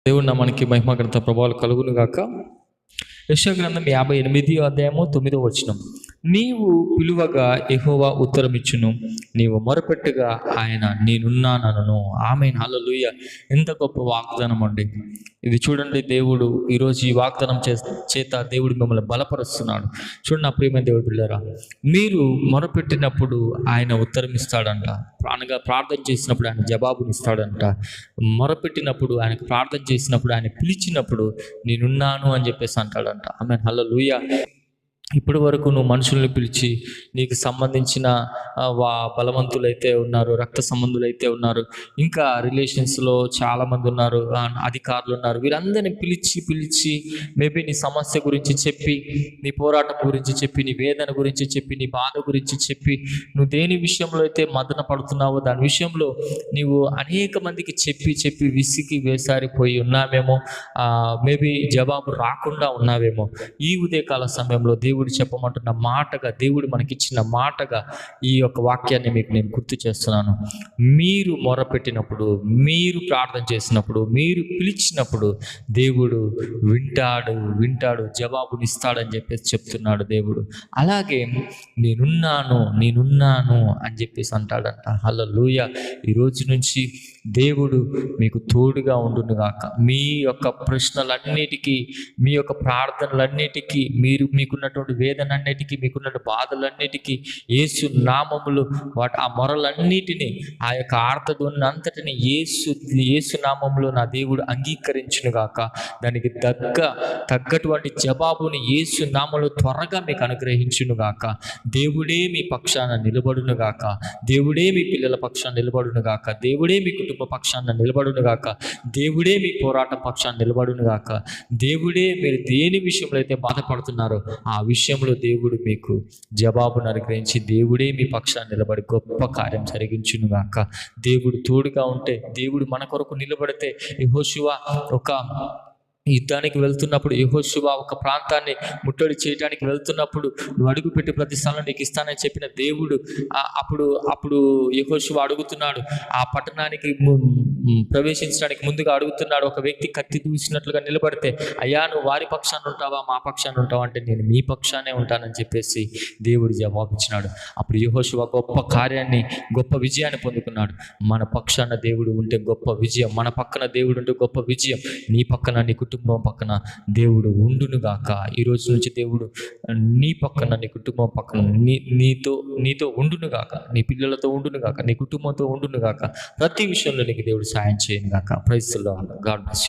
దేవుడు నామానికి మహిమ ఘనత ప్రభావాలు కలుగును గాక. యెషయా గ్రంథం 58 9 నీవు పిలువగా యెహోవా ఉత్తరమిచ్చును, నీవు మొరపెట్టుగా ఆయన నేనున్నానను. ఆమేన్, హల్లెలూయా. ఎంత గొప్ప వాగ్దానం అండి ఇది. చూడండి, దేవుడు ఈరోజు ఈ వాగ్దానం చేత దేవుడు మిమ్మల్ని బలపరుస్తున్నాడు. చూడండి నా ప్రియమైన దేవుడు పిల్లరా, మీరు మొరపెట్టినప్పుడు ఆయన ఉత్తరమిస్తాడంట. ప్రార్థన చేసినప్పుడు ఆయన జవాబునిస్తాడంట. మొరపెట్టినప్పుడు ఆయనకు ప్రార్థన చేసినప్పుడు ఆయన పిలిచినప్పుడు నేనున్నాను అని చెప్పేసి అంటాడంట. ఆమేన్, హల్లెలూయా. ఇప్పటి వరకు నువ్వు మనుషుల్ని పిలిచి నీకు సంబంధించిన బలవంతులైతే ఉన్నారు, రక్త సంబంధులైతే ఉన్నారు, ఇంకా రిలేషన్స్లో చాలామంది ఉన్నారు, అధికారులు ఉన్నారు, వీరందరినీ పిలిచి మేబీ నీ సమస్య గురించి చెప్పి, నీ పోరాటం గురించి చెప్పి, నీ వేదన గురించి చెప్పి, నీ బాధ గురించి చెప్పి, నువ్వు దేని విషయంలో అయితే మదన పడుతున్నావో దాని విషయంలో నీవు అనేక మందికి చెప్పి విసిగి వేసారిపోయి ఉన్నావేమో, మేబీ జవాబు రాకుండా ఉన్నావేమో. ఈ ఉదయకాల సమయంలో దేవుడు చెప్పమంటున్న మాటగా, దేవుడు మనకిచ్చిన మాటగా ఈ యొక్క వాక్యాన్ని మీకు నేను గుర్తు చేస్తున్నాను. మీరు మొరపెట్టినప్పుడు, మీరు ప్రార్థన చేసినప్పుడు, మీరు పిలిచినప్పుడు దేవుడు వింటాడు, జవాబునిస్తాడని చెప్పేసి చెప్తున్నాడు దేవుడు. అలాగే నేనున్నాను అని చెప్పేసి అంటాడంట. హల్లెలూయా. ఈ రోజు నుంచి దేవుడు మీకు తోడుగా ఉండునుగాక. మీ యొక్క ప్రశ్నలన్నిటికీ, మీ యొక్క ప్రార్థనలన్నిటికీ, మీకున్నటువంటి వేదనన్నిటికీ, మీకున్న బాధలన్నిటికీ యేసు నామములు ఆ మొరలన్నిటినీ, ఆ యొక్క ఆర్తధ్వని అంతటిని యేసు నామములో నా దేవుడు అంగీకరించునుగాక. దానికి తగ్గటువంటి జవాబుని యేసు నామములో త్వరగా మీకు అనుగ్రహించునుగాక. దేవుడే మీ పక్షాన నిలబడునుగాక. దేవుడే మీ పిల్లల పక్షాన నిలబడునుగాక. దేవుడే మీ కుటుంబ పక్షాన నిలబడునుగాక. దేవుడే మీ పోరాట పక్షాన నిలబడునుగాక. దేవుడే మీరు దేని విషయంలో అయితే బాధపడుతున్నారో ఆ విషయంలో దేవుడు మీకు జవాబును అనుగ్రహించి దేవుడే మీ పక్షాన్ని నిలబడి గొప్ప కార్యం జరిగించునుగాక. దేవుడు తోడుగా ఉంటే, దేవుడు మన కొరకు నిలబడితే, యెహోషువ ఒక యుద్ధానికి వెళ్తున్నప్పుడు, యెహోషువ ఒక ప్రాంతాన్ని ముట్టడి చేయడానికి వెళ్తున్నప్పుడు, నువ్వు అడుగుపెట్టి ప్రతి స్థలం నీకు ఇస్తానని చెప్పిన దేవుడు అప్పుడు యెహోషువ అడుగుతున్నాడు, ఆ పట్టణానికి ప్రవేశించడానికి ముందుగా అడుగుతున్నాడు. ఒక వ్యక్తి కత్తి దూసినట్లుగా నిలబడితే, అయ్యా నువ్వు వారి పక్షాన ఉంటావా, మా పక్షాన ఉంటావా అంటే, నేను మీ పక్షానే ఉంటానని చెప్పేసి దేవుడు జవాబిచ్చినాడు. అప్పుడు యెహోషువ గొప్ప కార్యాన్ని, గొప్ప విజయాన్ని పొందుకున్నాడు. మన పక్షాన దేవుడు ఉంటే గొప్ప విజయం, మన పక్కన దేవుడు ఉంటే గొప్ప విజయం. నీ పక్కన, నీ కుటుంబం పక్కన దేవుడు ఉండునుగాక. ఈ రోజు నుంచి దేవుడు నీ పక్కన, నీ కుటుంబం పక్కన నీతో ఉండునుగాక, నీ పిల్లలతో ఉండునుగాక, నీ కుటుంబంతో ఉండునుగాక. ప్రతి విషయంలో నీకు దేవుడు సాయం చేయనుగాక. Praise the Lord. God bless you.